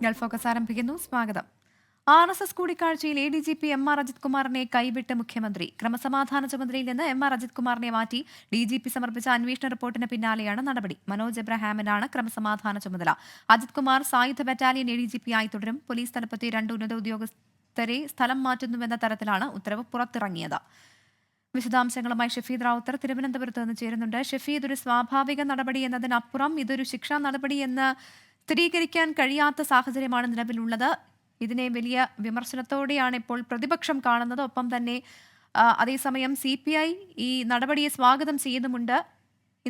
Gulf focus ആരംഭിക്കുന്നു. സ്വാഗതം. RSS കൂടിക്കാഴ്ചയിൽ ADGP MR അജിത് കുമാറിനെ കൈവിട്ട് മുഖ്യമന്ത്രി. ക്രമസമാധാന ചുമതലയിൽ നിന്ന് MR അജിത് കുമാറിനെ മാറ്റി DGP സമർപ്പിച്ച അന്വേഷണ റിപ്പോർട്ടിന് പിന്നാലെയാണ് നടപടി. മനോജ് എബ്രഹാമിനാണ് ക്രമസമാധാന ചുമതല. അജിത് കുമാർ സായുധ ബറ്റാലിയൻ ADGP ആയി തുടരും. പോലീസ് തലപ്പത്തെ 2 ഉന്നത ഉദ്യോഗസ്ഥരെ സ്ഥലം മാറ്റുന്നുവെന്ന തരത്തിലാണ് ഉത്തരവ് പുറത്തിറങ്ങിയത്. വിശദാംശങ്ങളുമായി ഷഫീദ് റാവുത്തർ തിരുവനന്തപുരത്ത് നിന്ന് ചേരുന്നുണ്ട്. ഷഫീദ്, ഒരു സ്വാഭാവിക നടപടി എന്നതിനപ്പുറം ഇതൊരു ശിക്ഷാ നടപടി എന്ന് സ്ഥിരീകരിക്കാൻ കഴിയാത്ത സാഹചര്യമാണ് നിലവിലുള്ളത്. ഇതിനെ വലിയ വിമർശനത്തോടെയാണ് ഇപ്പോൾ പ്രതിപക്ഷം കാണുന്നത്. ഒപ്പം തന്നെ അതേസമയം CPI ഈ നടപടിയെ സ്വാഗതം ചെയ്യുന്നുമുണ്ട്.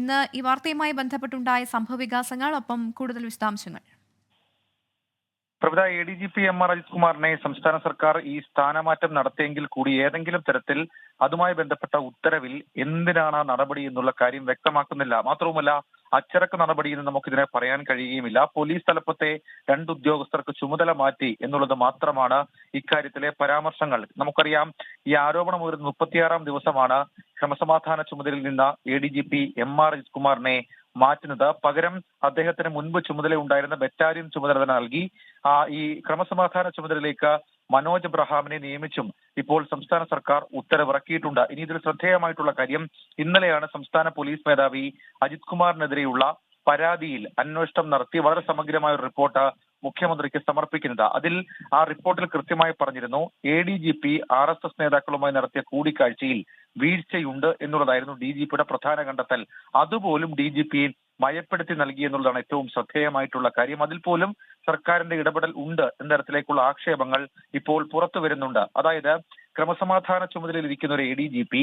ഇന്ന് ഈ വാർത്തയുമായി ബന്ധപ്പെട്ടുണ്ടായ സംഭവവികാസങ്ങൾ, ഒപ്പം കൂടുതൽ വിശദാംശങ്ങൾ. പ്രവിധ ADGP MR അജിത് കുമാറിനെ സംസ്ഥാന സർക്കാർ ഈ സ്ഥാനമാറ്റം നടത്തിയെങ്കിൽ കൂടി ഏതെങ്കിലും തരത്തിൽ അതുമായി ബന്ധപ്പെട്ട ഉത്തരവിൽ എന്തിനാണ് നടപടി എന്നുള്ള കാര്യം വ്യക്തമാക്കുന്നില്ല. മാത്രവുമല്ല, അച്ചടക്ക നടപടി എന്ന് നമുക്കിതിനെ പറയാൻ കഴിയുകയുമില്ല. പോലീസ് തലപ്പത്തെ 2 ഉദ്യോഗസ്ഥർക്ക് ചുമതല മാറ്റി എന്നുള്ളത് മാത്രമാണ് ഇക്കാര്യത്തിലെ പരാമർശങ്ങൾ. നമുക്കറിയാം, ഈ ആരോപണം ഉയർന്ന 36-ാം ദിവസമാണ് ക്രമസമാധാന ചുമതലയിൽ നിന്ന് ADGP MR അജിത് കുമാറിനെ മാറ്റുന്നത്. പകരം അദ്ദേഹത്തിന് മുൻപ് ചുമതല ഉണ്ടായിരുന്ന ബറ്റാലിയൻ ചുമതല നൽകി ഈ ക്രമസമാധാന ചുമതലയിലേക്ക് മനോജ് എബ്രഹാമിനെ നിയമിച്ചും ഇപ്പോൾ സംസ്ഥാന സർക്കാർ ഉത്തരവിറക്കിയിട്ടുണ്ട്. ഇനി ഇതിൽ ശ്രദ്ധേയമായിട്ടുള്ള കാര്യം, ഇന്നലെയാണ് സംസ്ഥാന പോലീസ് മേധാവി അജിത് കുമാറിനെതിരെയുള്ള പരാതിയിൽ അന്വേഷണം നടത്തി വളരെ സമഗ്രമായ ഒരു റിപ്പോർട്ട് മുഖ്യമന്ത്രിക്ക് സമർപ്പിക്കുന്നത്. അതിൽ ആ റിപ്പോർട്ടിൽ കൃത്യമായി പറഞ്ഞിരുന്നു, ADGP RSS നേതാക്കളുമായി നടത്തിയ കൂടിക്കാഴ്ചയിൽ വീഴ്ചയുണ്ട് എന്നുള്ളതായിരുന്നു DGPയുടെ പ്രധാന കണ്ടെത്തൽ. അതുപോലും DGP മയപ്പെടുത്തി നൽകി എന്നുള്ളതാണ് ഏറ്റവും ശ്രദ്ധേയമായിട്ടുള്ള കാര്യം. അതിൽ പോലും സർക്കാരിന്റെ ഇടപെടൽ ഉണ്ട് എന്ന തരത്തിലേക്കുള്ള ആക്ഷേപങ്ങൾ ഇപ്പോൾ പുറത്തു വരുന്നുണ്ട്. അതായത്, ക്രമസമാധാന ചുമതലയിൽ ഇരിക്കുന്ന ഒരു ADGP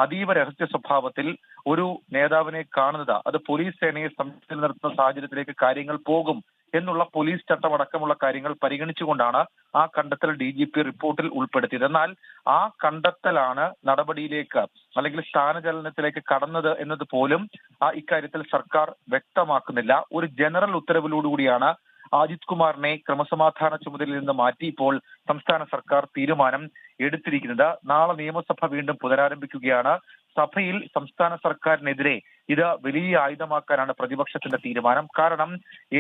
അതീവ രഹസ്യ സ്വഭാവത്തിൽ ഒരു നേതാവിനെ കാണുന്നത് അത് പോലീസ് സേനയെ സംരക്ഷണത്തിൽ നിർത്തുന്ന സാഹചര്യത്തിലേക്ക് കാര്യങ്ങൾ പോകും എന്നുള്ള പോലീസ് ചട്ടമടക്കമുള്ള കാര്യങ്ങൾ പരിഗണിച്ചുകൊണ്ടാണ് ആ കണ്ടെത്തൽ DGP റിപ്പോർട്ടിൽ ഉൾപ്പെടുത്തിയത്. എന്നാൽ ആ കണ്ടെത്തലാണ് നടപടിയിലേക്ക് അല്ലെങ്കിൽ സ്ഥാനചലനത്തിലേക്ക് കടന്നത് എന്നത് പോലും ഇക്കാര്യത്തിൽ സർക്കാർ വ്യക്തമാക്കുന്നില്ല. ഒരു ജനറൽ ഉത്തരവിലൂടെയാണ് അജിത് കുമാറിനെ ക്രമസമാധാന ചുമതലയിൽ നിന്ന് മാറ്റി ഇപ്പോൾ സംസ്ഥാന സർക്കാർ തീരുമാനം എടുത്തിരിക്കുന്നത്. നാളെ നിയമസഭ വീണ്ടും പുനരാരംഭിക്കുകയാണ്. സഭയിൽ സംസ്ഥാന സർക്കാരിനെതിരെ ഇത് വലിയ ആയുധമാക്കാനാണ് പ്രതിപക്ഷത്തിന്റെ തീരുമാനം. കാരണം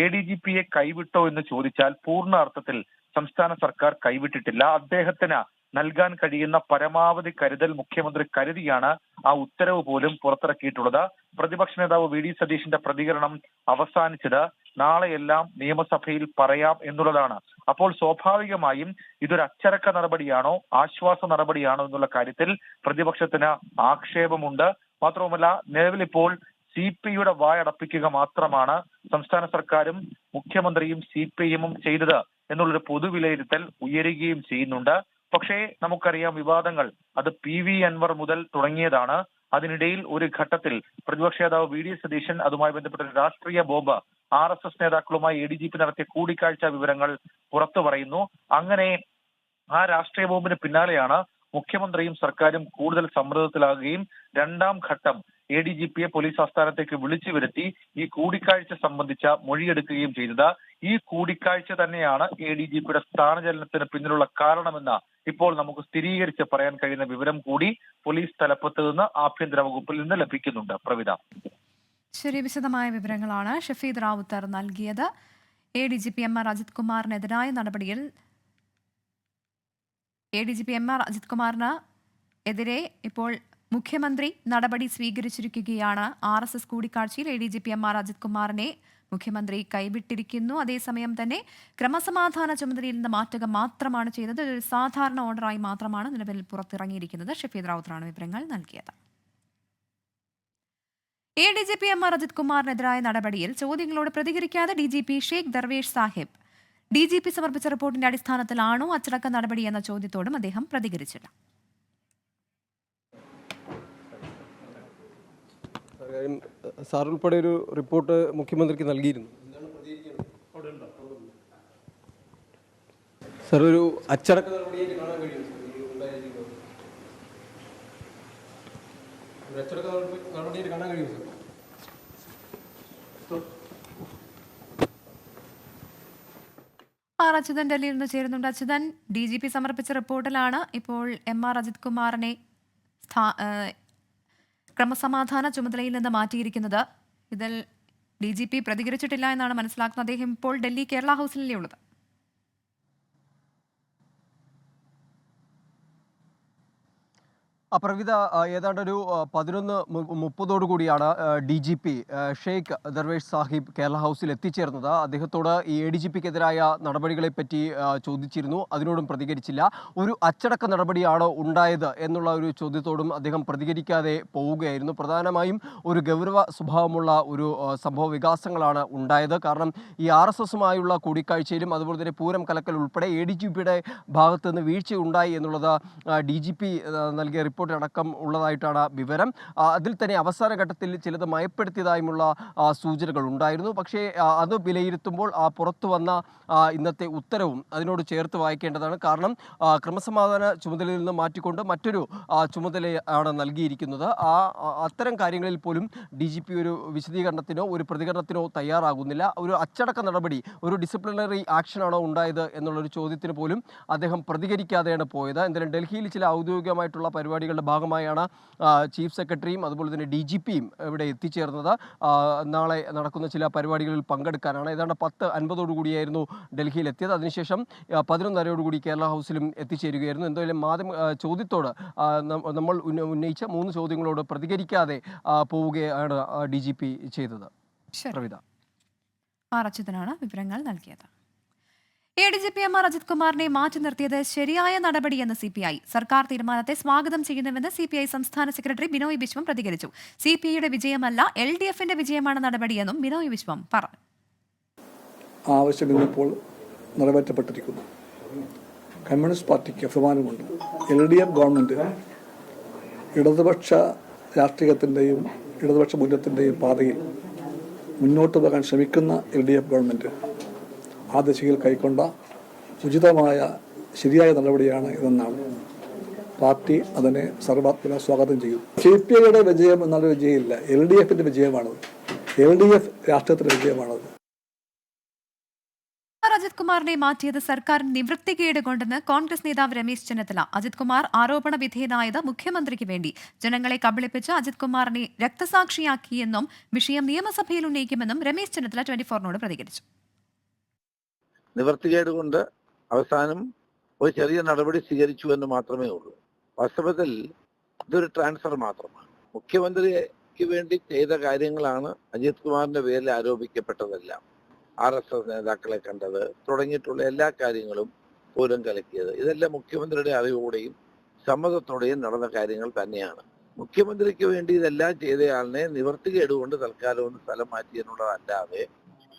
ADGPയെ കൈവിട്ടോ എന്ന് ചോദിച്ചാൽ പൂർണ്ണ അർത്ഥത്തിൽ സംസ്ഥാന സർക്കാർ കൈവിട്ടിട്ടില്ല. അദ്ദേഹത്തിന് നൽകാൻ കഴിയുന്ന പരമാവധി കരുതൽ മുഖ്യമന്ത്രി കരുതിയാണ് ആ ഉത്തരവ് പോലും പുറത്തിറക്കിയിട്ടുള്ളത്. പ്രതിപക്ഷ നേതാവ് VD സതീഷിന്റെ പ്രതികരണം അവസാനിച്ചത് നാളെയെല്ലാം നിയമസഭയിൽ പറയാം എന്നുള്ളതാണ്. അപ്പോൾ സ്വാഭാവികമായും ഇതൊരു അച്ചടക്ക നടപടിയാണോ ആശ്വാസ നടപടിയാണോ എന്നുള്ള കാര്യത്തിൽ പ്രതിപക്ഷത്തിന് ആക്ഷേപമുണ്ട്. മാത്രവുമല്ല, നിലവിലിപ്പോൾ CPIയുടെ വായടപ്പിക്കുക മാത്രമാണ് സംസ്ഥാന സർക്കാരും മുഖ്യമന്ത്രിയും CPIഎമ്മും ചെയ്തത് എന്നുള്ളൊരു പൊതുവിലയിരുത്തൽ ഉയരുകയും ചെയ്യുന്നുണ്ട്. പക്ഷേ നമുക്കറിയാം, വിവാദങ്ങൾ അത് PV അൻവർ മുതൽ തുടങ്ങിയതാണ്. അതിനിടയിൽ ഒരു ഘട്ടത്തിൽ പ്രതിപക്ഷ നേതാവ് VD സതീശൻ അതുമായി ബന്ധപ്പെട്ട രാഷ്ട്രീയ ബോംബ് RSS നേതാക്കളുമായി ADGP നടത്തിയ കൂടിക്കാഴ്ച വിവരങ്ങൾ പുറത്തു പറയുന്നു. അങ്ങനെ ആ രാഷ്ട്രീയ ബോംബിന് പിന്നാലെയാണ് മുഖ്യമന്ത്രിയും സർക്കാരും കൂടുതൽ സമ്മർദ്ദത്തിലാകുകയും 2ാം ഘട്ടം ADGPയെ പോലീസ് ആസ്ഥാനത്തേക്ക് വിളിച്ചു വരുത്തി ഈ കൂടിക്കാഴ്ച സംബന്ധിച്ച മൊഴിയെടുക്കുകയും ചെയ്തത്. ഈ കൂടിക്കാഴ്ച തന്നെയാണ് ADGPയുടെ സ്ഥാനചലനത്തിന് പിന്നിലുള്ള കാരണമെന്ന് ഇപ്പോൾ നമുക്ക് സ്ഥിരീകരിച്ച് പറയാൻ കഴിയുന്ന വിവരം കൂടി പോലീസ് തലപ്പത്ത് നിന്ന് ആഭ്യന്തര വകുപ്പിൽ നിന്ന് ലഭിക്കുന്നുണ്ട്. പ്രവിധ, ശരി, വിശദമായ വിവരങ്ങളാണ് ഷഫീദ് റാവുത്തർ നൽകിയത്. ADGP MR അജിത് കുമാറിനെതിരായ നടപടിയിൽ ADGP MR അജിത് കുമാറിന് എതിരെ ഇപ്പോൾ മുഖ്യമന്ത്രി നടപടി സ്വീകരിച്ചിരിക്കുകയാണ്. RSS കൂടിക്കാഴ്ചയിൽ ADGP MR അജിത് കുമാറിനെ മുഖ്യമന്ത്രി കൈവിട്ടിരിക്കുന്നു. അതേസമയം തന്നെ ക്രമസമാധാന ചുമതലയിൽ നിന്ന് മാറ്റുക മാത്രമാണ് ചെയ്തത്. ഒരു സാധാരണ ഓർഡറായി മാത്രമാണ് നിലവിൽ പുറത്തിറങ്ങിയിരിക്കുന്നത്. ഷഫീദ് റാവുത്തറാണ് വിവരങ്ങൾ നൽകിയത്. ADGP MR അജിത് കുമാറിനെതിരായ നടപടിയിൽ ചോദ്യങ്ങളോട് പ്രതികരിക്കാതെ DGP ഷെയ്ഖ് ദർവേഷ് സാഹിബ്. DGP സമർപ്പിച്ച റിപ്പോർട്ടിന്റെ അടിസ്ഥാനത്തിലാണോ അച്ചടക്ക നടപടി എന്ന ചോദ്യത്തോടും അദ്ദേഹം പ്രതികരിച്ചില്ല. സാർ ഉൾപ്പെടെ ഒരു റിപ്പോർട്ട് മുഖ്യമന്ത്രിക്ക് നൽകിയിരുന്നു. സാർ, ഒരു അച്ചടക്ക നടപടിയായിട്ട് കാണാൻ കഴിയും? അച്ചടക്ക നടപടിയായിട്ട് കാണാൻ കഴിയും സാർ? അച്യുതൻ ഡൽഹിയിൽ നിന്ന് ചേരുന്നുണ്ട്. അച്യുതൻ, DGP സമർപ്പിച്ച റിപ്പോർട്ടിലാണ് ഇപ്പോൾ MR അജിത് കുമാറിനെ ക്രമസമാധാന ചുമതലയിൽ നിന്ന് മാറ്റിയിരിക്കുന്നത്. ഇതിൽ DGP പ്രതികരിച്ചിട്ടില്ല എന്നാണ് മനസ്സിലാക്കുന്നത്. അദ്ദേഹം ഇപ്പോൾ ഡൽഹി കേരള ഹൗസിലല്ലേ ഉള്ളത്? പ്രവിത ഏതാണ്ടൊരു 11:30 കൂടിയാണ് DGP ഷെയ്ഖ് ദർവേഷ് സാഹിബ് കേരള ഹൗസിൽ എത്തിച്ചേർന്നത്. അദ്ദേഹത്തോട് ഈ ADGPക്കെതിരായ നടപടികളെപ്പറ്റി ചോദിച്ചിരുന്നു. അതിനോടും പ്രതികരിച്ചില്ല. ഒരു അച്ചടക്ക നടപടിയാണോ ഉണ്ടായത് എന്നുള്ള ഒരു ചോദ്യത്തോടും അദ്ദേഹം പ്രതികരിക്കാതെ പോവുകയായിരുന്നു. പ്രധാനമായും ഒരു ഗൗരവ സ്വഭാവമുള്ള ഒരു സംഭവ വികാസങ്ങളാണ് ഉണ്ടായത്. കാരണം ഈ RSSുമായുള്ള കൂടിക്കാഴ്ചയിലും അതുപോലെ തന്നെ പൂരം കലക്കൽ ഉൾപ്പെടെ ADGPയുടെ ഭാഗത്ത് നിന്ന് വീഴ്ചയുണ്ടായി എന്നുള്ളത് DGP നൽകിയ റിപ്പോർട്ട് അടക്കം ഉള്ളതായിട്ടാണ് വിവരം. അതിൽ തന്നെ അവസാന ഘട്ടത്തിൽ ചിലത് മയപ്പെടുത്തിയതായുമുള്ള സൂചനകൾ ഉണ്ടായിരുന്നു. പക്ഷേ അത് വിലയിരുത്തുമ്പോൾ പുറത്തു വന്ന ഇന്നത്തെ ഉത്തരവും അതിനോട് ചേർത്ത് വായിക്കേണ്ടതാണ്. കാരണം ക്രമസമാധാന ചുമതലയിൽ നിന്ന് മാറ്റിക്കൊണ്ട് മറ്റൊരു ചുമതലയാണ് നൽകിയിരിക്കുന്നത്. അത്തരം കാര്യങ്ങളിൽ പോലും DGP ഒരു വിശദീകരണത്തിനോ ഒരു പ്രതികരണത്തിനോ തയ്യാറാകുന്നില്ല. ഒരു അച്ചടക്ക നടപടി, ഒരു ഡിസിപ്ലിനറി ആക്ഷനാണോ ഉണ്ടായത് എന്നുള്ളൊരു ചോദ്യത്തിന് പോലും അദ്ദേഹം പ്രതികരിക്കാതെയാണ് പോയത്. എന്തായാലും ഡൽഹിയിൽ ചില ഔദ്യോഗികമായിട്ടുള്ള പരിപാടികളുടെ ഭാഗമായാണ് ചീഫ് സെക്രട്ടറിയും അതുപോലെ തന്നെ DGPയും ഇവിടെ എത്തിച്ചേർന്നത്. നാളെ നടക്കുന്ന ചില പരിപാടികളിൽ പങ്കെടുക്കാനാണ്. ഏതാണ്ട് 10:50 കൂടിയായിരുന്നു ഡൽഹിയിൽ എത്തിയത്. അതിനുശേഷം 11:30 കേരള ഹൗസിലും എത്തിച്ചേരുകയായിരുന്നു. എന്തായാലും ചോദ്യത്തോട് നമ്മൾ ഉന്നയിച്ച 3 ചോദ്യങ്ങളോട് പ്രതികരിക്കാതെ പോവുകയാണ് DGP ചെയ്തത്. പ്രവിത, അച്യുതനാണ് വിവരങ്ങൾ നൽകിയത്. ADGP MR അജിത് കുമാറിനെ മാറ്റി നിർത്തിയത് ശരിയായ നടപടിയെന്ന് CPI. സർക്കാർ തീരുമാനത്തെ സ്വാഗതം ചെയ്യുന്നുവെന്ന് CPI സംസ്ഥാന സെക്രട്ടറി ബിനോയ് വിശ്വം പ്രതികരിച്ചു. CPIയുടെ വിജയമല്ല LDFന്റെ വിജയമാണ് നടപടിയെന്നും ബിനോയ് വിശ്വം പറഞ്ഞു. ആവശ്യം ഇന്നിപ്പോൾ നിറവേറ്റപ്പെട്ടിരിക്കുന്നു. കമ്മ്യൂണിസ്റ്റ് പാർട്ടിക്ക് അഭിമാനമുണ്ട്. LDF ഗവൺമെൻറ് ഇടതുപക്ഷ രാഷ്ട്രീയത്തിൻ്റെയും ഇടതുപക്ഷ മൂല്യത്തിൻ്റെയും പാതയിൽ മുന്നോട്ട് പോകാൻ ശ്രമിക്കുന്ന LDF ഗവൺമെൻറ് ആ ദിശയിൽ കൈക്കൊണ്ട ഉചിതമായ ശരിയായ നടപടിയാണ് ഇതെന്നാണ് പാർട്ടി അതിനെ സർവാത്മന സ്വാഗതം ചെയ്യും. CPIയുടെ വിജയം എന്നുള്ള വിജയമില്ല, LDFന്റെ വിജയമാണത്. LDF രാഷ്ട്രീയത്തിന്റെ വിജയമാണത്. അജിത് കുമാറിനെ മാറ്റിയത് സർക്കാരിന് നിവൃത്തികേട് കൊണ്ടെന്ന് കോൺഗ്രസ് നേതാവ് രമേശ് ചെന്നിത്തല. അജിത് കുമാർ ആരോപണ വിധേയനായത് മുഖ്യമന്ത്രിക്ക് വേണ്ടി. ജനങ്ങളെ കബളിപ്പിച്ച് അജിത് കുമാറിനെ രക്തസാക്ഷിയാക്കിയെന്നും വിഷയം നിയമസഭയിൽ ഉന്നയിക്കുമെന്നും രമേശ് ചെന്നിത്തല 24നോട് പ്രതികരിച്ചു. നിവർത്തികേട് കൊണ്ട് അവസാനം ഒരു ചെറിയ നടപടി സ്വീകരിച്ചു എന്ന് മാത്രമേ ഉള്ളൂ. വാസ്തവത്തിൽ ഇതൊരു ട്രാൻസ്ഫർ മാത്രമാണ്. മുഖ്യമന്ത്രിക്ക് വേണ്ടി ചെയ്ത കാര്യങ്ങളാണ് അജിത് കുമാറിന്റെ പേരിൽ ആരോപിക്കപ്പെട്ടതെല്ലാം. RSS നേതാക്കളെ കണ്ടത് തുടങ്ങിയിട്ടുള്ള എല്ലാ കാര്യങ്ങളും പൂരം കലക്കിയത് ഇതെല്ലാം മുഖ്യമന്ത്രിയുടെ അറിവോടെയും സമ്മതത്തോടെയും നടന്ന കാര്യങ്ങൾ തന്നെയാണ്. മുഖ്യമന്ത്രിക്ക് വേണ്ടി ഇതെല്ലാം ചെയ്തയാളിനെ നിവർത്തികേട് കൊണ്ട് തൽക്കാലം ഒന്ന് സ്ഥലം മാറ്റി എന്നുള്ളതല്ലാതെ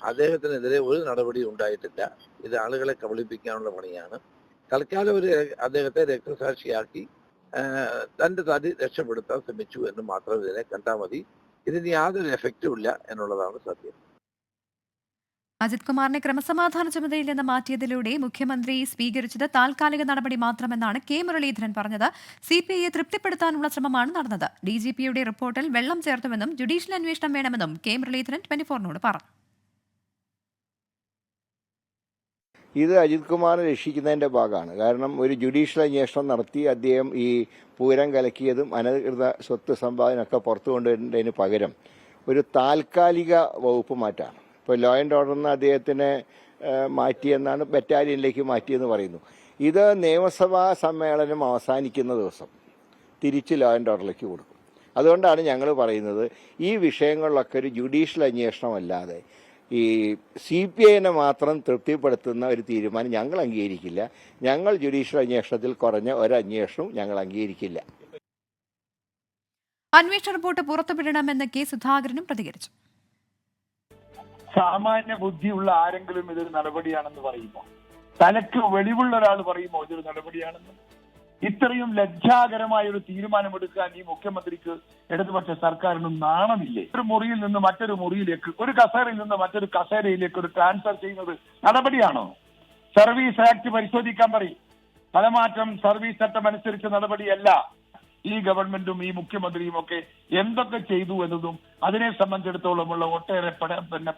അദ്ദേഹത്തിനെതിരെ ഒരു നടപടി ഉണ്ടായിട്ടില്ല. ഇത് ആളുകളെ കബളിപ്പിക്കാനുള്ള പണിയാണ്. തൽക്കാലം അദ്ദേഹത്തെ രക്തസാക്ഷിയാക്കി തന്റെ തടി രക്ഷപ്പെടുത്താൻ ശ്രമിച്ചു എന്ന് മാത്രം ഇതിനെ കണ്ടാൽ മതി. ഇതിന് യാതൊരു എഫക്റ്റും ഇല്ല എന്നുള്ളതാണ് സത്യം. അജിത് കുമാറിനെ ക്രമസമാധാന ചുമതലയിൽ നിന്ന് മാറ്റിയതിലൂടെ മുഖ്യമന്ത്രി സ്വീകരിച്ചത് താൽക്കാലിക നടപടി മാത്രമെന്നാണ് K മുരളീധരൻ പറഞ്ഞത്. CPIയെ തൃപ്തിപ്പെടുത്താനുള്ള ശ്രമമാണ് നടന്നത്. DGPയുടെ റിപ്പോർട്ടിൽ വെള്ളം ചേർത്തുവെന്നും ജുഡീഷ്യൽ അന്വേഷണം വേണമെന്നും K മുരളീധരൻ 24നോട് പറഞ്ഞു. ഇത് അജിത് കുമാറിനെ രക്ഷിക്കുന്നതിൻ്റെ ഭാഗമാണ്. കാരണം ഒരു ജുഡീഷ്യൽ അന്വേഷണം നടത്തി അദ്ദേഹം ഈ പൂരം കലക്കിയതും അനധികൃത സ്വത്ത് സമ്പാദനമൊക്കെ പുറത്തു കൊണ്ടുവരുന്നതിന് പകരം ഒരു താൽക്കാലിക വകുപ്പ് മാറ്റാണ്. ഇപ്പോൾ ലോ ആൻഡ് ഓർഡറിന് അദ്ദേഹത്തിനെ മാറ്റിയെന്നാണ് ബറ്റാലിയനിലേക്ക് മാറ്റിയെന്ന് പറയുന്നു. ഇത് നിയമസഭാ സമ്മേളനം അവസാനിക്കുന്ന ദിവസം തിരിച്ച് ലോ ആൻഡ് ഓർഡറിലേക്ക് കൊടുക്കും. അതുകൊണ്ടാണ് ഞങ്ങൾ പറയുന്നത് ഈ വിഷയങ്ങളിലൊക്കെ ഒരു ജുഡീഷ്യൽ അന്വേഷണമല്ലാതെ ഈ CPIനെ മാത്രം തൃപ്തിപ്പെടുത്തുന്ന ഒരു തീരുമാനം ഞങ്ങൾ അംഗീകരിക്കില്ല. ഞങ്ങൾ ജുഡീഷ്യൽ അന്വേഷണത്തിൽ കുറഞ്ഞ ഒരു അന്വേഷണവും ഞങ്ങൾ അംഗീകരിക്കില്ല. അന്വേഷണ റിപ്പോർട്ട് പുറത്തുവിടണമെന്ന് K സുധാകരനും പ്രതികരിച്ചു. സാമാന്യ ബുദ്ധിയുള്ള ആരെങ്കിലും ഇതൊരു നടപടിയാണെന്ന് പറയുമോ? തലക്ക് വെളിവുള്ള ഒരാൾ പറയുമോ ഇതൊരു നടപടിയാണെന്ന്? ഇത്രയും ലജ്ജാകരമായ ഒരു തീരുമാനമെടുക്കാൻ ഈ മുഖ്യമന്ത്രിക്ക് ഇടതുപക്ഷ സർക്കാരിനും നാണമില്ലേ? ഒരു മുറിയിൽ നിന്ന് മറ്റൊരു മുറിയിലേക്ക്, ഒരു കസേരയിൽ നിന്ന് മറ്റൊരു കസേരയിലേക്ക് ഒരു ട്രാൻസ്ഫർ ചെയ്യുന്നത് നടപടിയാണോ? സർവീസ് ആക്ട് പരിശോധിക്കാൻ പറയും. ഫലമാറ്റം സർവീസ് ചട്ടം അനുസരിച്ച നടപടിയല്ല. ഈ ഗവൺമെന്റും ഈ മുഖ്യമന്ത്രിയും ഒക്കെ എന്തൊക്കെ ചെയ്തു എന്നതും അതിനെ സംബന്ധിച്ചിടത്തോളമുള്ള ഒട്ടേറെ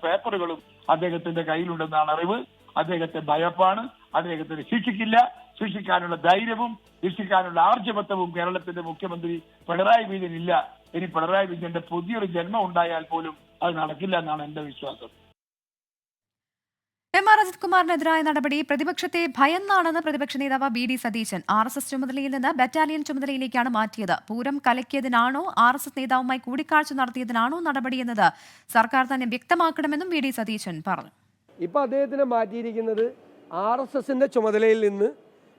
പേപ്പറുകളും അദ്ദേഹത്തിന്റെ കയ്യിലുണ്ടെന്നാണ് അറിവ്. അദ്ദേഹത്തെ ഭയപ്പാണ്. അദ്ദേഹത്തിന് ശിക്ഷിക്കില്ല. ശിക്ഷിക്കാനുള്ള ധൈര്യവും ശിക്ഷിക്കാനുള്ള ആർജവത്വവും കേരളത്തിന്റെ മുഖ്യമന്ത്രി പിണറായി വിജയൻ ഇല്ല. ഇനി പിണറായി വിജയന്റെ പുതിയൊരു ജന്മം ഉണ്ടായാൽ പോലും അത് നടക്കില്ല എന്നാണ് എന്റെ വിശ്വാസം. എം.ആർ. അജിത് കുമാറിനെതിരായ നടപടി പ്രതിപക്ഷത്തെ ഭയന്നാണെന്ന് പ്രതിപക്ഷ നേതാവ് ബി.ഡി. സതീശൻ. RSS ചുമതലയിൽ നിന്ന് ബറ്റാലിയൻ ചുമതലയിലേക്കാണ് മാറ്റിയത്. പൂരം കലക്കിയതിനാണോ RSS നേതാവുമായി കൂടിക്കാഴ്ച നടത്തിയതിനാണോ നടപടിയെന്നത് സർക്കാർ തന്നെ വ്യക്തമാക്കണമെന്നും ബി.ഡി. സതീശൻ പറഞ്ഞു. ഇപ്പൊ അദ്ദേഹത്തിനെ മാറ്റിയിരിക്കുന്നത് RSSന്റെ ചുമതലയിൽ നിന്ന്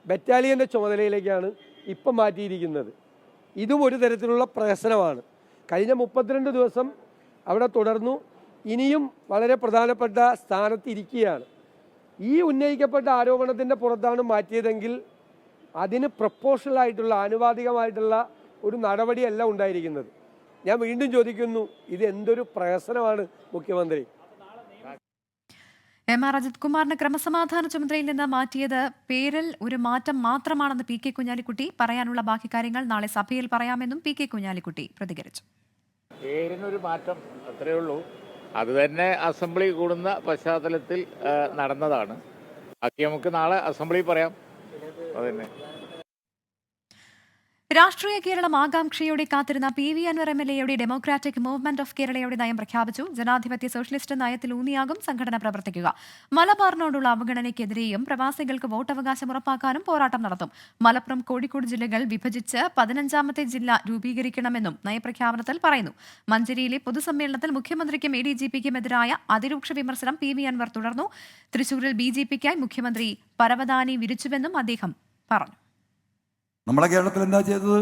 ബറ്റാലിയന്റെ ചുമതലയിലേക്കാണ് ഇപ്പം മാറ്റിയിരിക്കുന്നത്. ഇതും ഒരു തരത്തിലുള്ള പ്രഹസനമാണ്. കഴിഞ്ഞ 32 ദിവസം അവിടെ തുടർന്നു. ഇനിയും വളരെ പ്രധാനപ്പെട്ട സ്ഥാനത്തിരിക്കുകയാണ്. ഈ ഉന്നയിക്കപ്പെട്ട ആരോപണത്തിൻ്റെ പുറത്താണ് മാറ്റിയതെങ്കിൽ അതിന് പ്രൊപ്പോഷണൽ ആയിട്ടുള്ള ആനുപാതികമായിട്ടുള്ള ഒരു നടപടിയല്ല ഉണ്ടായിരിക്കുന്നത്. ഞാൻ വീണ്ടും ചോദിക്കുന്നു, ഇത് എന്തൊരു പ്രഹസനമാണ് മുഖ്യമന്ത്രി? എം.ആർ. അജിത് കുമാറിന് ക്രമസമാധാന ചുമതലയിൽ നിന്ന് മാറ്റിയത് പേരിൽ ഒരു മാറ്റം മാത്രമാണെന്ന് പി.കെ. കുഞ്ഞാലിക്കുട്ടി. പറയാനുള്ള ബാക്കി കാര്യങ്ങൾ നാളെ സഭയിൽ പറയാമെന്നും പി.കെ. കുഞ്ഞാലിക്കുട്ടി പ്രതികരിച്ചു. പേരിനൊരു മാറ്റം അത്രയേ ഉള്ളൂ. അത് തന്നെ അസംബ്ലി കൂടുന്ന പശ്ചാത്തലത്തിൽ നടന്നതാണ്. ബാക്കി നമുക്ക് നാളെ അസംബ്ലി പറയാം. അതന്നെ. രാഷ്ട്രീയ കേരളം ആകാംക്ഷയോടെ കാത്തിരുന്ന PV Anwar MLA democratic movement of കേരളയുടെ നയം പ്രഖ്യാപിച്ചു. ജനാധിപത്യ സോഷ്യലിസ്റ്റ് നയത്തിൽ ഊന്നിയാകും സംഘടന പ്രവർത്തിക്കുക. മലബാറിനോടുള്ള അവഗണനയ്ക്കെതിരെയും പ്രവാസികൾക്ക് വോട്ടവകാശം ഉറപ്പാക്കാനും പോരാട്ടം നടത്തും. മലപ്പുറം, കോഴിക്കോട് ജില്ലകൾ വിഭജിച്ച് 15ാമത്തെ ജില്ല രൂപീകരിക്കണമെന്നും നയപ്രഖ്യാപനത്തിൽ പറയുന്നു. മഞ്ചേരിയിലെ പൊതുസമ്മേളനത്തിൽ മുഖ്യമന്ത്രിക്കും ADGPക്കും എതിരായ അതിരൂക്ഷ വിമർശനം PV അൻവർ തുടർന്നു. തൃശൂരിൽ BJPക്കായി മുഖ്യമന്ത്രി പരവതാനി വിരിച്ചുവെന്നും അദ്ദേഹം പറഞ്ഞു. നമ്മളെ കേരളത്തിൽ എന്താ ചെയ്തത്?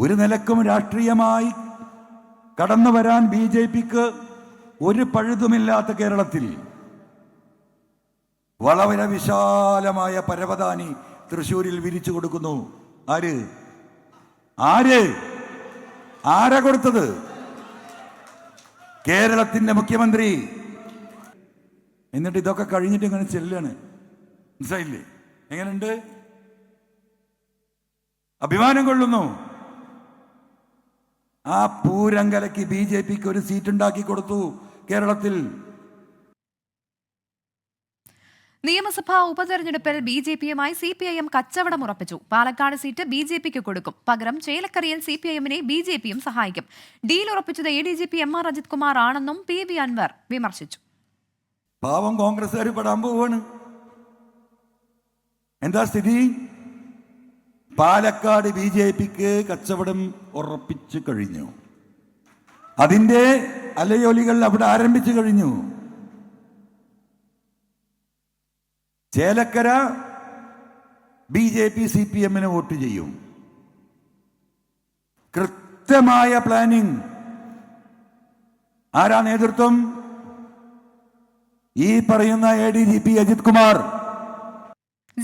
ഒരു നിലക്കും രാഷ്ട്രീയമായി കടന്നു വരാൻ BJPക്ക് ഒരു പഴുതുമില്ലാത്ത കേരളത്തിൽ വളരെ വിശാലമായ പരവതാനി തൃശ്ശൂരിൽ വിരിച്ചു കൊടുക്കുന്നു. ആരാ കൊടുത്തത്? കേരളത്തിന്റെ മുഖ്യമന്ത്രി. എന്നിട്ട് ഇതൊക്കെ കഴിഞ്ഞിട്ട് ഇങ്ങനെ ചെല്ലാണ്. മനസ്സിലായില്ലേ? എങ്ങനെയുണ്ട്? അഭിമാനം കൊള്ളുന്നു. ആ പൂരങ്കലയ്ക്ക് BJPക്ക് ഒരു സീറ്റ് ഉണ്ടാക്കി കൊടുത്തു കേരളത്തിൽ. നിയമസഭാ ഉപതെരഞ്ഞെടുപ്പിൽ BJPയുമായി CPIM കച്ചവടം ഉറപ്പിച്ചു. പാലക്കാട് സീറ്റ് BJPക്ക് കൊടുക്കും. പകരം ചേലക്കരയിൽ CPIMനെ BJPയും സഹായിക്കും. ഡീൽ ഉറപ്പിച്ചത് ADGP എം.ആർ. അജിത് കുമാർ ആണെന്നും PV അൻവർ വിമർശിച്ചു. പാവം കോൺഗ്രസ്സുകാർ പെടാൻ പോവാണ്. എന്താ സ്ഥിതി? പാലക്കാട് BJPക്ക് കച്ചവടം ഉറപ്പിച്ചു കഴിഞ്ഞു. അതിന്റെ അലയൊലികൾ അവിടെ ആരംഭിച്ചു കഴിഞ്ഞു. ചേലക്കര BJP CPMന് വോട്ട് ചെയ്യും. കൃത്യമായ പ്ലാനിംഗ്. ആരാ നേതൃത്വം? ഈ പറയുന്ന ADGP അജിത് കുമാർ.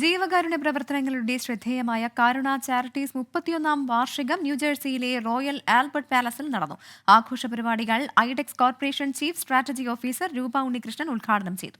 ജീവകാരുണ്യ പ്രവർത്തനങ്ങളുടെ ശ്രദ്ധേയമായ കാരുണ ചാരിറ്റീസ് 31ാം വാർഷികം ന്യൂജേഴ്സിയിലെ റോയൽ ആൽബർട്ട് പാലസിൽ നടന്നു. ആഘോഷ പരിപാടികൾ ഐഡെക്സ് corporation chief strategy officer Roopa Unnikrishnan ഉദ്ഘാടനം ചെയ്തു.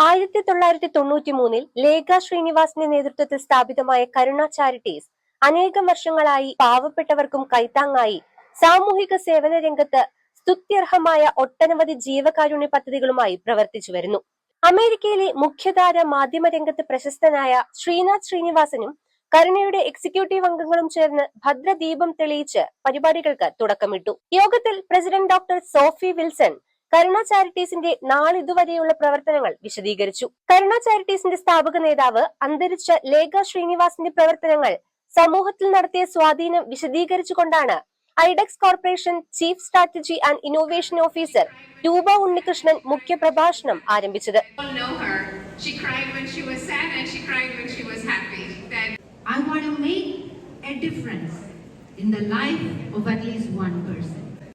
1993 ലേഖ ശ്രീനിവാസിന്റെ നേതൃത്വത്തിൽ സ്ഥാപിതമായ കരുണ ചാരിറ്റീസ് അനേകം വർഷങ്ങളായി പാവപ്പെട്ടവർക്കും കൈത്താങ്ങായി സാമൂഹിക സേവന രംഗത്ത് സ്തുത്യർഹമായ ഒട്ടനവധി ജീവകാരുണ്യ പദ്ധതികളുമായി പ്രവർത്തിച്ചു വരുന്നു. അമേരിക്കയിലെ മുഖ്യധാര മാധ്യമ രംഗത്ത് പ്രശസ്തനായ ശ്രീനാഥ് ശ്രീനിവാസനും കരുണയുടെ എക്സിക്യൂട്ടീവ് അംഗങ്ങളും ചേർന്ന് ഭദ്രദീപം തെളിയിച്ച് പരിപാടികൾക്ക് തുടക്കമിട്ടു. യോഗത്തിൽ പ്രസിഡന്റ് ഡോക്ടർ സോഫി വിൽസൺ കരുണ ചാരിറ്റീസിന്റെ നാളിതുവരെയുള്ള പ്രവർത്തനങ്ങൾ വിശദീകരിച്ചു. കരുണ ചാരിറ്റീസിന്റെ സ്ഥാപക നേതാവ് അന്തരിച്ച ലേഖ ശ്രീനിവാസിന്റെ പ്രവർത്തനങ്ങൾ സമൂഹത്തിൽ നടത്തിയ സ്വാധീനം വിശദീകരിച്ചുകൊണ്ടാണ് IDEX corporation chief strategy and innovation officer Roopa Unnikrishnan മുഖ്യ പ്രഭാഷണം ആരംഭിച്ചത്.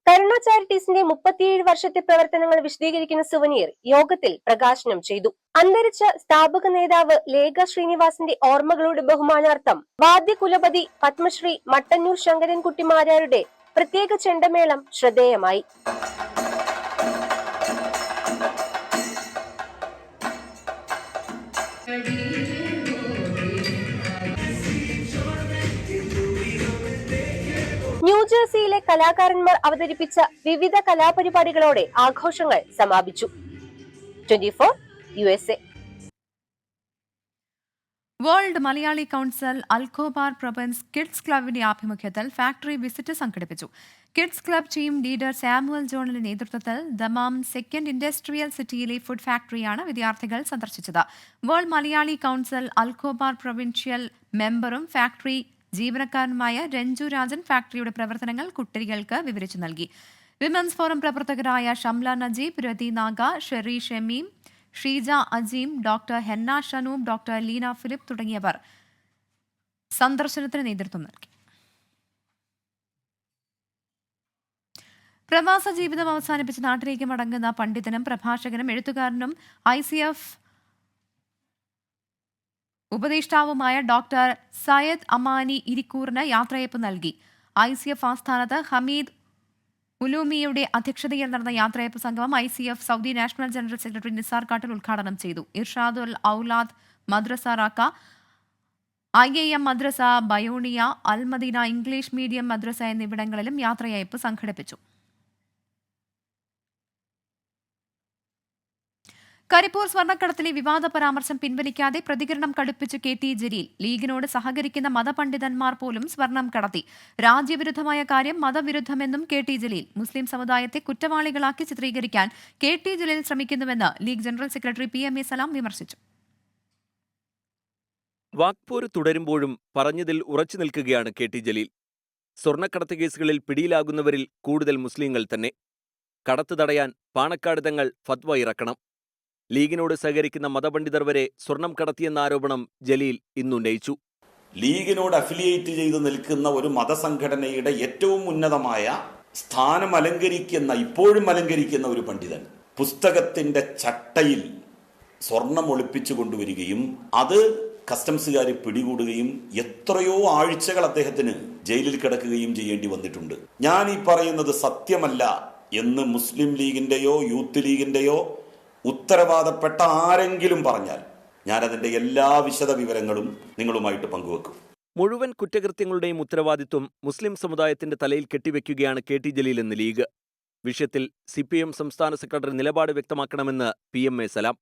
കരുണ ചാരിറ്റീസിന്റെ 37 വർഷത്തെ പ്രവർത്തനങ്ങൾ വിശദീകരിക്കുന്ന സുവനീർ യോഗത്തിൽ പ്രകാശനം ചെയ്തു. അന്തരിച്ച സ്ഥാപക നേതാവ് ലേഖ ശ്രീനിവാസിന്റെ ഓർമ്മകളുടെ ബഹുമാനാർത്ഥം വാദ്യകുലപതി പത്മശ്രീ മട്ടന്നൂർ ശങ്കരൻകുട്ടി മാരാരുടെ പ്രത്യേക ചെണ്ടമേളം ശ്രദ്ധേയമായി. ന്യൂജേഴ്സിയിലെ കലാകാരന്മാർ അവതരിപ്പിച്ച വിവിധ കലാപരിപാടികളോടെ ആഘോഷങ്ങൾ സമാപിച്ചു. 24 USA. World Malayali council Al Khobar province kids ക്ലബിന്റെ ആഭിമുഖ്യത്തിൽ ഫാക്ടറി വിസിറ്റ് സംഘടിപ്പിച്ചു. Kids club team leader Samuel ജോണിന്റെ നേതൃത്വത്തിൽ ദമാം സെക്കൻഡ് ഇൻഡസ്ട്രിയൽ സിറ്റിയിലെ ഫുഡ് ഫാക്ടറിയാണ് വിദ്യാർത്ഥികൾ സന്ദർശിച്ചത്. World Malayali council Al Khobar provincial മെമ്പറും ഫാക്ടറി ജീവനക്കാരനുമായ രഞ്ജു രാജൻ ഫാക്ടറിയുടെ പ്രവർത്തനങ്ങൾ കുട്ടികൾക്ക് വിവരിച്ചു നൽകി. വിമൻസ് ഫോറം പ്രവർത്തകരായ Shamla Najeeb, Rathi Naga, Sherry Shameem, Sheeja Ajeem, doctor Henna Shanoob, doctor Leena Philip തുടങ്ങിയവർ സന്ദർശനത്തിന് നേതൃത്വം നൽകി. പ്രവാസ ജീവിതം അവസാനിപ്പിച്ച് നാട്ടിലേക്ക് മടങ്ങുന്ന പണ്ഡിതനും പ്രഭാഷകനും എഴുത്തുകാരനും ICF ഉപദേഷ്ടാവുമായ ഡോക്ടർ സയ്യദ് അമാനി ഇരിക്കൂറിന് യാത്രയയപ്പ് നൽകി. ICF ആസ്ഥാനത്ത് ഹമീദ് ഉലൂമിയുടെ അധ്യക്ഷതയിൽ നടന്ന യാത്രയയപ്പ് സംഗമം ICF Saudi national general secretary Nisar കാട്ടിൽ ഉദ്ഘാടനം ചെയ്തു. ഇർഷാദുൽ ഔലാദ് മദ്രസ റാക്ക, IIM മദ്രസ ബയോണിയ, അൽ മദീന ഇംഗ്ലീഷ് മീഡിയം മദ്രസ എന്നിവിടങ്ങളിലും യാത്രയയപ്പ് സംഘടിപ്പിച്ചു. കരിപ്പൂർ സ്വർണ്ണക്കടത്തിലെ വിവാദ പരാമർശം പിൻവലിക്കാതെ പ്രതികരണം കടുപ്പിച്ച് KT ജലീൽ. ലീഗിനോട് സഹകരിക്കുന്ന മതപണ്ഡിതന്മാർ പോലും സ്വർണം കടത്തി. രാജ്യവിരുദ്ധമായ കാര്യം മതവിരുദ്ധമെന്നും KT ജലീൽ. മുസ്ലിം സമുദായത്തെ കുറ്റവാളികളാക്കി ചിത്രീകരിക്കാൻ KT ജലീൽ ശ്രമിക്കുന്നുവെന്ന് League general secretary PMA Salam വിമർശിച്ചു. വാക്പോര് തുടരുമ്പോഴും പറഞ്ഞതിൽ ഉറച്ചു നിൽക്കുകയാണ് KT ജലീൽ. സ്വർണ്ണക്കടത്ത് കേസുകളിൽ പിടിയിലാകുന്നവരിൽ കൂടുതൽ മുസ്ലിങ്ങൾ തന്നെ. കടത്ത് തടയാൻ പാണക്കാട് തങ്ങൾ ഫത്വ ഇറക്കണം. ലീഗിനോട് സഹകരിക്കുന്ന മതപണ്ഡിതർ വരെ സ്വർണം കടത്തിയെന്ന ആരോപണം ജലീൽ ഇന്നുന്നയിച്ചു. ലീഗിനോട് അഫിലിയേറ്റ് ചെയ്ത് നിൽക്കുന്ന ഒരു മതസംഘടനയുടെ ഏറ്റവും ഉന്നതമായ സ്ഥാനം ഇപ്പോഴും അലങ്കരിക്കുന്ന ഒരു പണ്ഡിതൻ പുസ്തകത്തിന്റെ ചട്ടയിൽ സ്വർണം ഒളിപ്പിച്ചു കൊണ്ടുവരികയും അത് കസ്റ്റംസുകാർ പിടികൂടുകയും എത്രയോ ആഴ്ചകൾ അദ്ദേഹത്തിന് ജയിലിൽ കിടക്കുകയും ചെയ്യേണ്ടി വന്നിട്ടുണ്ട്. ഞാൻ ഈ പറയുന്നത് സത്യമല്ല എന്ന് മുസ്ലിം ലീഗിന്റെയോ യൂത്ത് ലീഗിന്റെയോ ഉത്തരവാദപ്പെട്ട ആരെങ്കിലും പറഞ്ഞാൽ ഞാനതിന്റെ എല്ലാ വിശദ വിവരങ്ങളും നിങ്ങളുമായിട്ട് പങ്കുവെക്കും. മുഴുവൻ കുറ്റകൃത്യങ്ങളുടെയും ഉത്തരവാദിത്വം മുസ്ലിം സമുദായത്തിന്റെ തലയിൽ കെട്ടിവെക്കുകയാണ് KT ജലീൽ എന്ന് ലീഗ്. വിഷയത്തിൽ CPM സംസ്ഥാന സെക്രട്ടറി നിലപാട് വ്യക്തമാക്കണമെന്ന് PMA സലാം.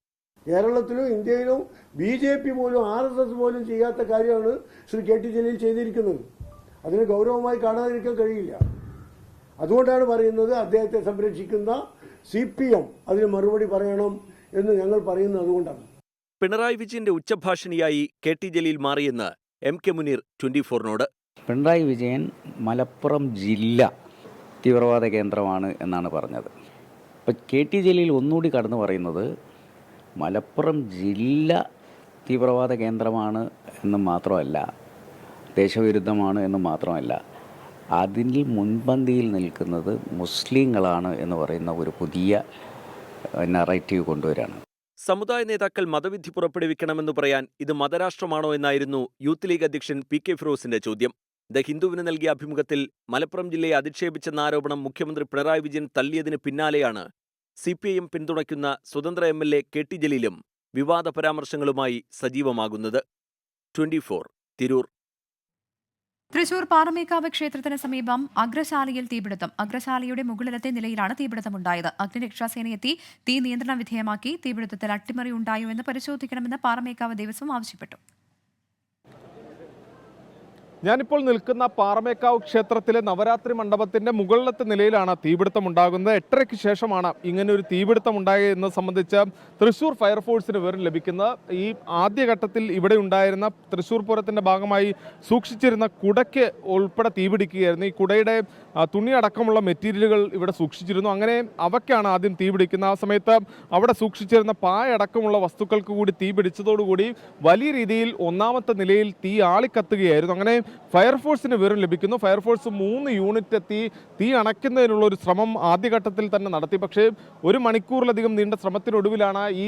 കേരളത്തിലും ഇന്ത്യയിലും BJP പോലും RSS പോലും ചെയ്യാത്ത കാര്യമാണ് ശ്രീ KT ജലീൽ ചെയ്തിരിക്കുന്നത്. അതിന് ഗൗരവമായി കാണാതിരിക്കാൻ കഴിയില്ല. അതുകൊണ്ടാണ് പറയുന്നത് അദ്ദേഹത്തെ സംരക്ഷിക്കുന്ന CPM അതിന് മറുപടി പറയണം എന്ന് ഞങ്ങൾ പറയുന്നത് അതുകൊണ്ടാണ്. പിണറായി വിജയന്റെ ഉച്ചഭാഷിണിയായി KT ജലീൽ മാറിയെന്ന് MK മുനീർ 24നോട്. പിണറായി വിജയൻ മലപ്പുറം ജില്ല തീവ്രവാദ കേന്ദ്രമാണ് എന്നാണ് പറഞ്ഞത്. അപ്പോൾ KT ജലീൽ ഒന്നുകൂടി കടന്നു പറയുന്നത് മലപ്പുറം ജില്ല തീവ്രവാദ കേന്ദ്രമാണ് എന്ന് മാത്രമല്ല, ദേശവിരുദ്ധമാണ് എന്ന് മാത്രമല്ല, അതിൽ മുൻപന്തിയിൽ നിൽക്കുന്നത് മുസ്ലിങ്ങളാണ് എന്ന് പറയുന്ന ഒരു പുതിയ നറേറ്റീവ് കൊണ്ടുവരികയാണ്. സമുദായ നേതാക്കൾ മതവിധി പുറപ്പെടുവിക്കണമെന്ന് പറയാൻ ഇത് മതരാഷ്ട്രമാണോ എന്നായിരുന്നു യൂത്ത് ലീഗ് അധ്യക്ഷൻ PK ഫിറോസിന്റെ ചോദ്യം. ദ ഹിന്ദുവിന് നൽകിയ അഭിമുഖത്തിൽ മലപ്പുറം ജില്ലയെ അധിക്ഷേപിച്ചെന്ന ആരോപണം മുഖ്യമന്ത്രി പിണറായി വിജയൻ തള്ളിയതിന് പിന്നാലെയാണ് CPIM പിന്തുണയ്ക്കുന്ന സ്വതന്ത്ര MLA KT ജലീലും വിവാദ പരാമർശങ്ങളുമായി സജീവമാകുന്നത്. 24 തിരൂർ. തൃശൂർ പാറമേക്കാവ് ക്ഷേത്രത്തിന് സമീപം അഗ്രശാലയിൽ തീപിടുത്തം. അഗ്രശാലയുടെ മുകളിലത്തെ നിലയിലാണ് തീപിടുത്തമുണ്ടായത്. അഗ്നിരക്ഷാസേനയെത്തി തീ നിയന്ത്രണ വിധേയമാക്കി. തീപിടുത്തത്തിൽ അട്ടിമറി ഉണ്ടായോ എന്ന് പരിശോധിക്കണമെന്ന് പാറമേക്കാവ് ദേവസ്വം ആവശ്യപ്പെട്ടു. ഞാനിപ്പോൾ നിൽക്കുന്ന പാറമേക്കാവ് ക്ഷേത്രത്തിലെ നവരാത്രി മണ്ഡപത്തിന്റെ മുകളിലത്തെ നിലയിലാണ് തീപിടുത്തം ഉണ്ടാകുന്നത്. 8:30-ക്ക് ശേഷമാണ് ഇങ്ങനൊരു തീപിടുത്തം ഉണ്ടായതെന്ന് സംബന്ധിച്ച് തൃശൂർ ഫയർഫോഴ്സിന് വിവരം ലഭിക്കുന്നത്. ഈ ആദ്യഘട്ടത്തിൽ ഇവിടെ ഉണ്ടായിരുന്ന തൃശൂർ പൂരത്തിന്റെ ഭാഗമായി സൂക്ഷിച്ചിരുന്ന കുടയ്ക്ക് ഉൾപ്പെടെ തീപിടിക്കുകയായിരുന്നു. ഈ കുടയുടെ തുണി അടക്കമുള്ള മെറ്റീരിയലുകൾ ഇവിടെ സൂക്ഷിച്ചിരുന്നു. അങ്ങനെ അവയ്ക്കാണ് ആദ്യം തീപിടിക്കുന്നത്. ആ സമയത്ത് അവിടെ സൂക്ഷിച്ചിരുന്ന പായ അടക്കമുള്ള വസ്തുക്കൾക്ക് കൂടി തീ പിടിച്ചതോടുകൂടി വലിയ രീതിയിൽ ഒന്നാമത്തെ നിലയിൽ തീ ആളിക്കത്തുകയായിരുന്നു. അങ്ങനെ ഫയർഫോഴ്സിന് വിവരം ലഭിക്കുന്നു. ഫയർഫോഴ്സ് 3 യൂണിറ്റ് എത്തി തീ അണയ്ക്കുന്നതിനുള്ള ഒരു ശ്രമം ആദ്യഘട്ടത്തിൽ തന്നെ നടത്തി. പക്ഷേ 1 മണിക്കൂറിലധികം നീണ്ട ശ്രമത്തിനൊടുവിലാണ് ഈ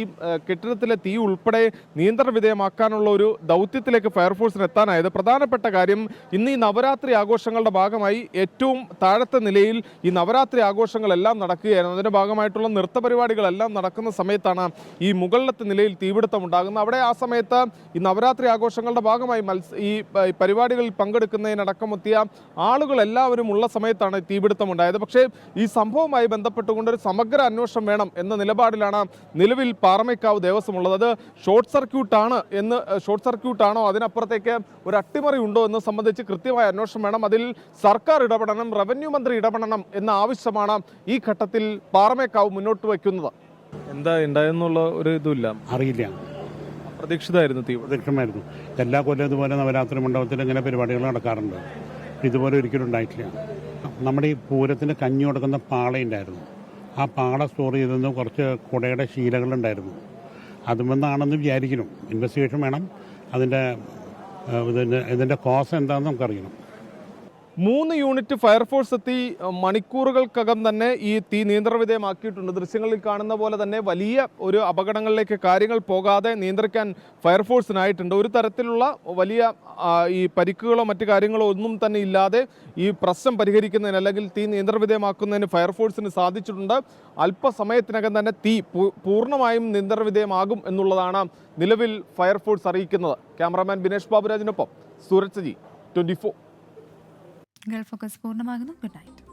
കെട്ടിടത്തിലെ തീ ഉൾപ്പെടെ നിയന്ത്രണ വിധേയമാക്കാനുള്ള ഒരു ദൗത്യത്തിലേക്ക് ഫയർഫോഴ്സിന് എത്താനായത്. പ്രധാനപ്പെട്ട കാര്യം, ഇന്ന് ഈ നവരാത്രി ആഘോഷങ്ങളുടെ ഭാഗമായി ഏറ്റവും താഴത്തെ നിലയിൽ ഈ നവരാത്രി ആഘോഷങ്ങളെല്ലാം നടക്കുകയായിരുന്നു. അതിൻ്റെ ഭാഗമായിട്ടുള്ള നൃത്ത പരിപാടികളെല്ലാം നടക്കുന്ന സമയത്താണ് ഈ മുകളിലത്തെ നിലയിൽ തീപിടുത്തം ഉണ്ടാകുന്നത്. അവിടെ ആ സമയത്ത് ഈ നവരാത്രി ആഘോഷങ്ങളുടെ ഭാഗമായി ഈ പരിപാടികളിൽ പങ്കെടുക്കുന്നതിനടക്കമെത്തിയ ആളുകൾ എല്ലാവരും ഉള്ള സമയത്താണ് തീപിടുത്തമുണ്ടായത്. പക്ഷേ ഈ സംഭവവുമായി ബന്ധപ്പെട്ടുകൊണ്ട് ഒരു സമഗ്ര അന്വേഷണം വേണം എന്ന നിലപാടിലാണ് നിലവിൽ പാറമേക്കാവ് ദേവസ്വം ഉള്ളത്. അത് ഷോർട്ട് സർക്യൂട്ടാണോ അതിനപ്പുറത്തേക്ക് ഒരു അട്ടിമറി ഉണ്ടോ എന്ന് സംബന്ധിച്ച് കൃത്യമായ അന്വേഷണം വേണം. അതിൽ സർക്കാർ ഇടപെടണം, റവന്യൂ മന്ത്രി ഇടപെടണം എന്ന ആവശ്യമാണ് ഈ ഘട്ടത്തിൽ പാറമേക്കാവ് മുന്നോട്ട് വയ്ക്കുന്നത്. എന്താ ഉണ്ടായെന്നുള്ള ഒരു ഇതുമില്ല, അറിയില്ല. പ്രതീക്ഷിതമായിരുന്നു, പ്രതീക്ഷമായിരുന്നു. എല്ലാ കൊല്ലം ഇതുപോലെ നവരാത്രി മണ്ഡപത്തിൽ ഇങ്ങനെ പരിപാടികൾ നടക്കാറുണ്ട്. ഇതുപോലെ ഒരിക്കലും ഉണ്ടായിട്ടില്ല. നമ്മുടെ ഈ പൂരത്തിന് കഞ്ഞി കൊടുക്കുന്ന പാളയുണ്ടായിരുന്നു. ആ പാള സ്റ്റോർ ചെയ്തെന്ന് കുറച്ച് കുടയുടെ ശീലകളുണ്ടായിരുന്നു. അതുമെന്നാണെന്ന് വിചാരിക്കണം. ഇൻവെസ്റ്റിഗേഷൻ വേണം. ഇതിൻ്റെ കോസ് എന്താണെന്ന് നമുക്കറിയണം. 3 യൂണിറ്റ് ഫയർഫോഴ്സ് എത്തി മണിക്കൂറുകൾക്കകം തന്നെ ഈ തീ നിയന്ത്രണവിധേയമാക്കിയിട്ടുണ്ട്. ദൃശ്യങ്ങളിൽ കാണുന്ന പോലെ തന്നെ വലിയ ഒരു അപകടങ്ങളിലേക്ക് കാര്യങ്ങൾ പോകാതെ നിയന്ത്രിക്കാൻ ഫയർഫോഴ്സിനായിട്ടുണ്ട്. ഒരു തരത്തിലുള്ള വലിയ ഈ പരിക്കുകളോ മറ്റു കാര്യങ്ങളോ ഒന്നും തന്നെ ഇല്ലാതെ ഈ പ്രശ്നം പരിഹരിക്കുന്നതിന് അല്ലെങ്കിൽ തീ നിയന്ത്രണവിധേയമാക്കുന്നതിന് ഫയർഫോഴ്സിന് സാധിച്ചിട്ടുണ്ട്. അല്പസമയത്തിനകം തന്നെ തീ പൂർണ്ണമായും നിയന്ത്രണവിധേയമാകും എന്നുള്ളതാണ് നിലവിൽ ഫയർഫോഴ്സ് അറിയിക്കുന്നത്. ക്യാമറാമാൻ ബിനേഷ് ബാബുരാജിനൊപ്പം സൂരജ് സജി, 24. ഗൾഫ് ഫോക്കസ് പൂർണ്ണമാകുന്നു. Good night.